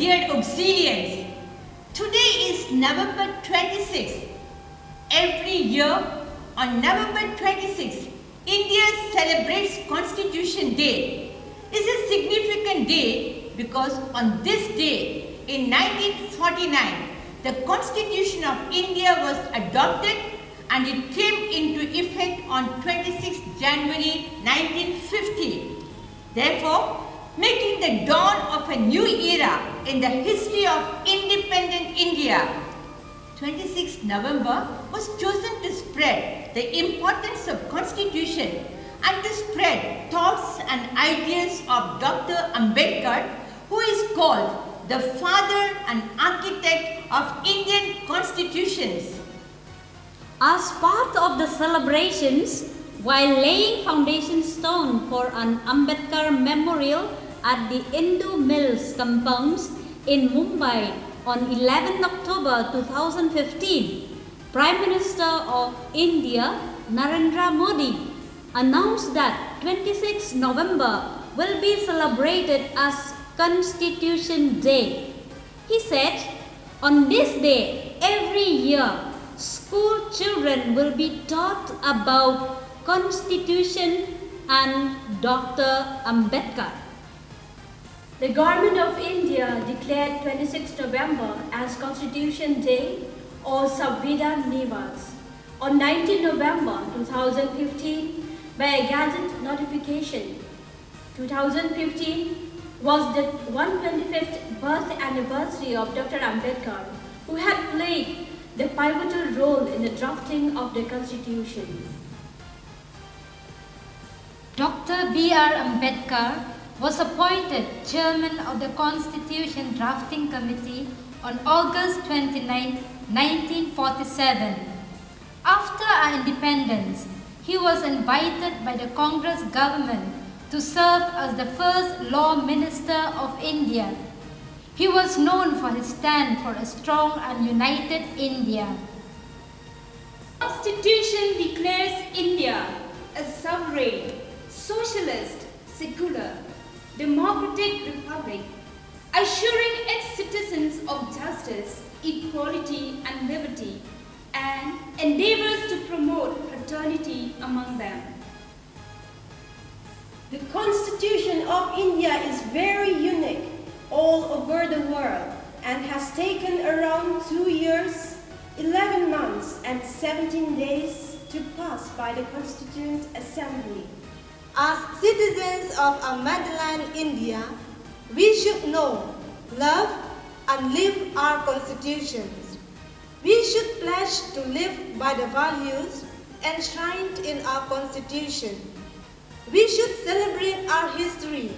dear auxiliaries, today is November 26th. Every year on November 26th, India celebrates Constitution Day. It's a significant day because on this day in 1949, the Constitution of India was adopted and it came into effect on 26th January 1950. Therefore, making the dawn of a new era in the history of independent India. 26th November was chosen to spread the importance of Constitution and to spread thoughts and ideas of Dr. Ambedkar, who is called the father and architect of Indian constitutions. As part of the celebrations, while laying foundation stone for an Ambedkar memorial at the Hindu Mills compounds in Mumbai on 11 October 2015, Prime Minister of India Narendra Modi announced that 26 November will be celebrated as Constitution Day. He said, on this day every year, school children will be taught about Constitution and Dr. Ambedkar. The Government of India declared 26 November as Constitution Day or Samvidan Divas on 19 November 2015 by a Gazette notification. 2015 was the 125th birth anniversary of Dr. Ambedkar, who had played the pivotal role in the drafting of the Constitution. Dr. B.R. Ambedkar was appointed Chairman of the Constitution Drafting Committee on August 29, 1947. After our independence, he was invited by the Congress government to serve as the first Law Minister of India. He was known for his stand for a strong and united India. The Constitution declares India a sovereign, socialist, secular, democratic republic, assuring its citizens of justice, equality and liberty, and endeavors to promote fraternity among them. The Constitution of India is very unique all over the world and has taken around 2 years, 11 months and 17 days to pass by the Constituent Assembly. As citizens of our motherland India, we should know, love and live our constitutions. We should pledge to live by the values enshrined in our constitution. We should celebrate our history,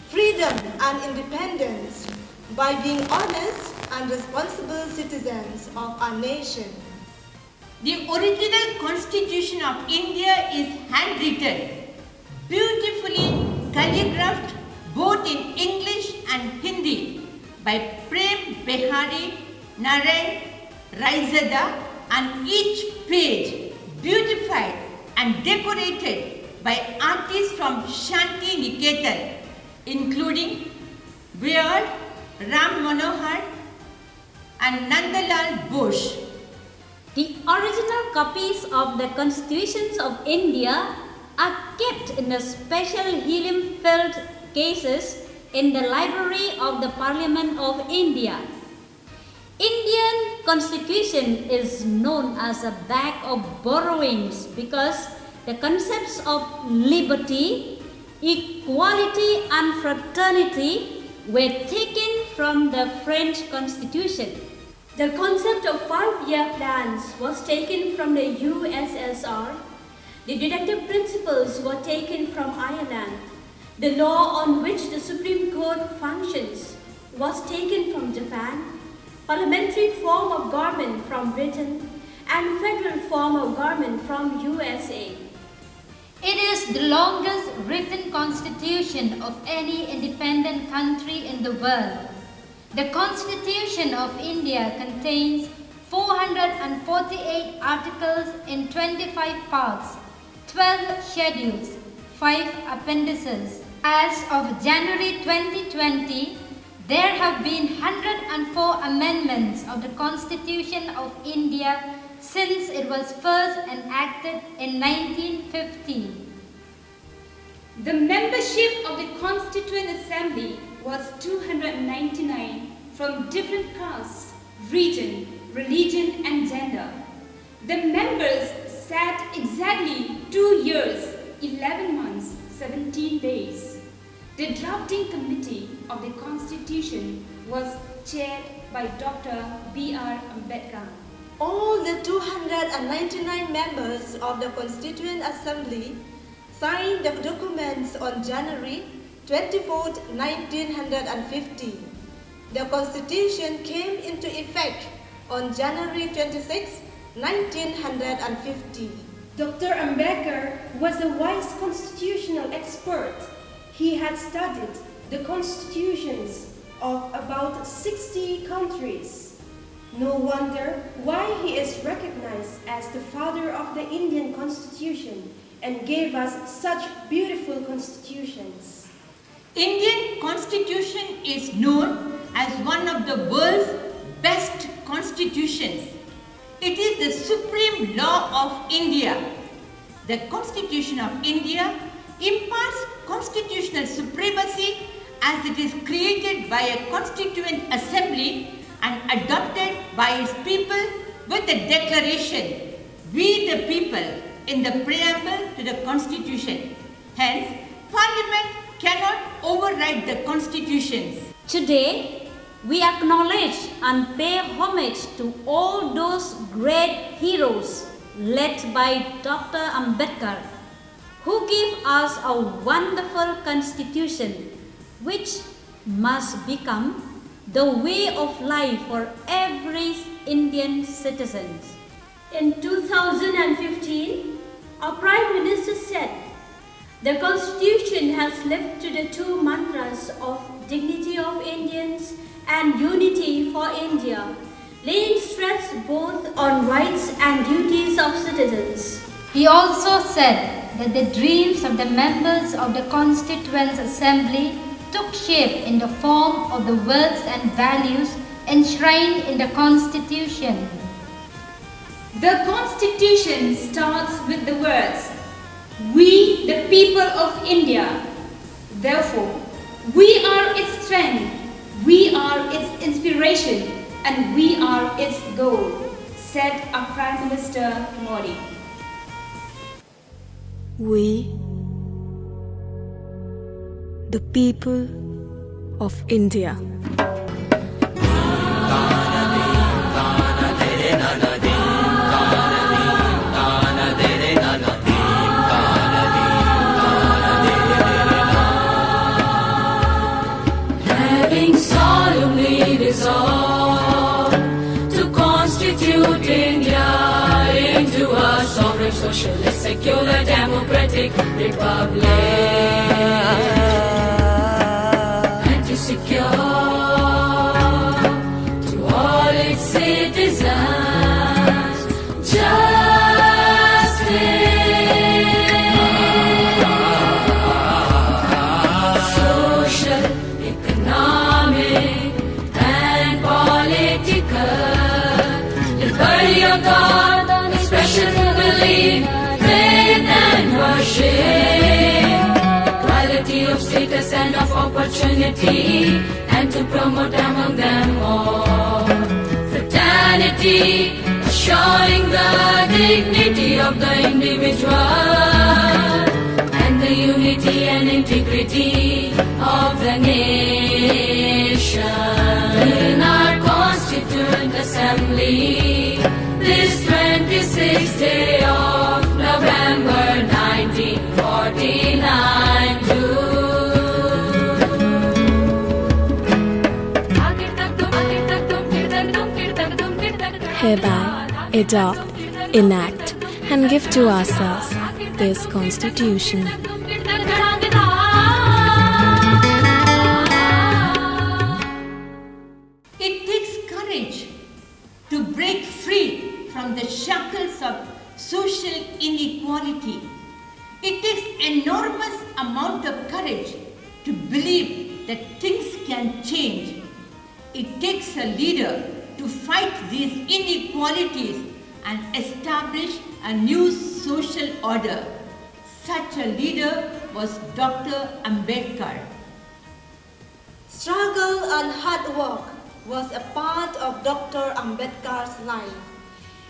freedom and independence by being honest and responsible citizens of our nation. The original Constitution of India is handwritten, beautifully calligraphed both in English and Hindi by Prem Behari Narayan Raizada, and each page beautified and decorated by artists from Shanti Niketan, including Beard, Ram Manohar and Nandalal Bush. The original copies of the Constitutions of India are kept in a special helium-filled cases in the Library of the Parliament of India. Indian Constitution is known as a bag of borrowings because the concepts of liberty, equality and fraternity were taken from the French Constitution. The concept of 5-year plans was taken from the USSR. The deductive principles were taken from Ireland. The law on which the Supreme Court functions was taken from Japan. Parliamentary form of government from Britain and federal form of government from USA. It is the longest written constitution of any independent country in the world. The Constitution of India contains 448 articles in 25 parts, 12 schedules, 5 appendices. As of January 2020, There have been 104 amendments of the Constitution of India since it was first enacted in 1950. The membership of the Constituent Assembly was 299 from different castes, region, religion and gender. The members sat exactly 2 years, 11 months, 17 days. The drafting committee of the Constitution was chaired by Dr. B.R. Ambedkar. All the 299 members of the Constituent Assembly signed the documents on January 24, 1950. The Constitution came into effect on January 26, 1950. Dr. Ambedkar was a wise constitutional expert. He had studied the constitutions of about 60 countries. No wonder why he is recognized as the father of the Indian Constitution and gave us such beautiful constitutions. Indian Constitution is known as one of the world's best constitutions. It is the supreme law of India. The Constitution of India imparts constitutional supremacy as it is created by a constituent assembly and adopted by its people with a declaration, "We the people," in the preamble to the Constitution. Hence, Parliament cannot override the constitutions. Today, we acknowledge and pay homage to all those great heroes led by Dr. Ambedkar, who gave us a wonderful constitution which must become the way of life for every Indian citizen. In 2015, our Prime Minister said, "The Constitution has lived to the two mantras of dignity of Indians and unity for India, laying stress both on rights and duties of citizens." He also said that the dreams of the members of the Constituent Assembly took shape in the form of the words and values enshrined in the Constitution. The Constitution starts with the words, "We the people of India." Therefore, we are its strength, we are its inspiration, and we are its goal, said our Prime Minister Modi. We, the people of India. Having solemnly resolved to constitute India into a sovereign, socialist, secular, democratic republic, and to secure to all its citizens justice, social, economic, and political liberty of God, expression of belief, faith and worship, equality of status and of opportunity, and to promote among them all fraternity, assuring the dignity of the individual and the unity and integrity of the nation. In our Constituent Assembly, this 26th day of November 1949 Hereby adopt, enact, and give to ourselves this Constitution. It takes courage to break free from the shackles of social inequality. It takes enormous amount of courage to believe that things can change It takes a leader to fight these inequalities and establish a new social order. Such a leader was Dr. Ambedkar. Struggle and hard work was a part of Dr. Ambedkar's life.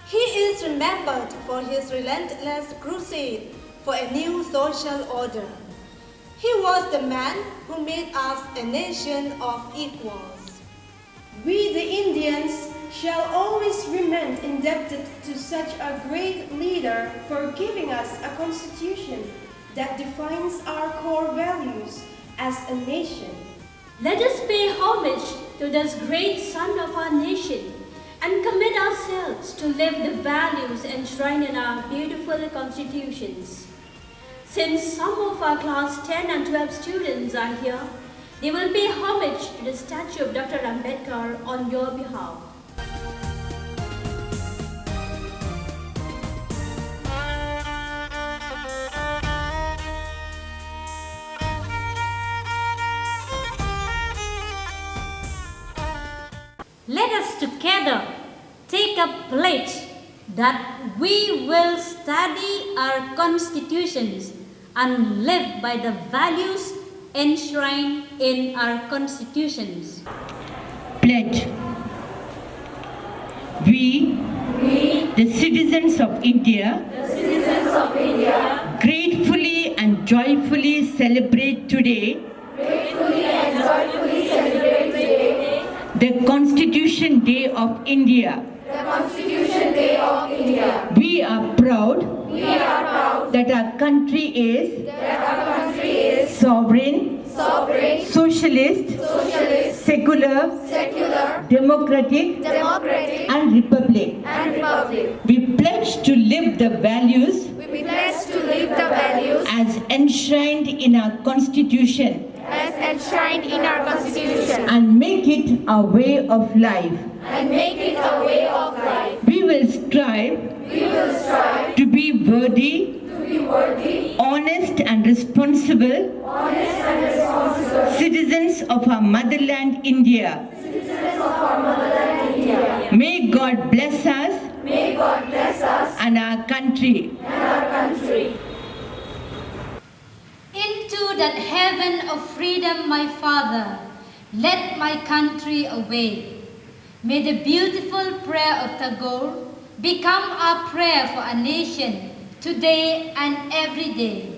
He is remembered for his relentless crusade for a new social order. He was the man who made us a nation of equals. We the Indians shall always remain indebted to such a great leader for giving us a constitution that defines our core values as a nation. Let us pay homage to this great son of our nation and commit ourselves to live the values enshrined in our beautiful constitutions. Since some of our class 10 and 12 students are here, they will pay homage to the statue of Dr. Ambedkar on your behalf. Let us together take a pledge that we will study our constitutions and live by the values enshrined in our constitutions. Pledge. We, the citizens of India, gratefully and joyfully celebrate today the Constitution Day of India. We are proud that our country is sovereign, socialist, secular, democratic, and republic. We pledge to live the values as enshrined in our Constitution and make it our way of life. We will strive to be worthy, honest and responsible citizens of our motherland India. May God bless us and our country. Into that heaven of freedom, my Father, let my country awake. May the beautiful prayer of Tagore become our prayer for our nation today and every day.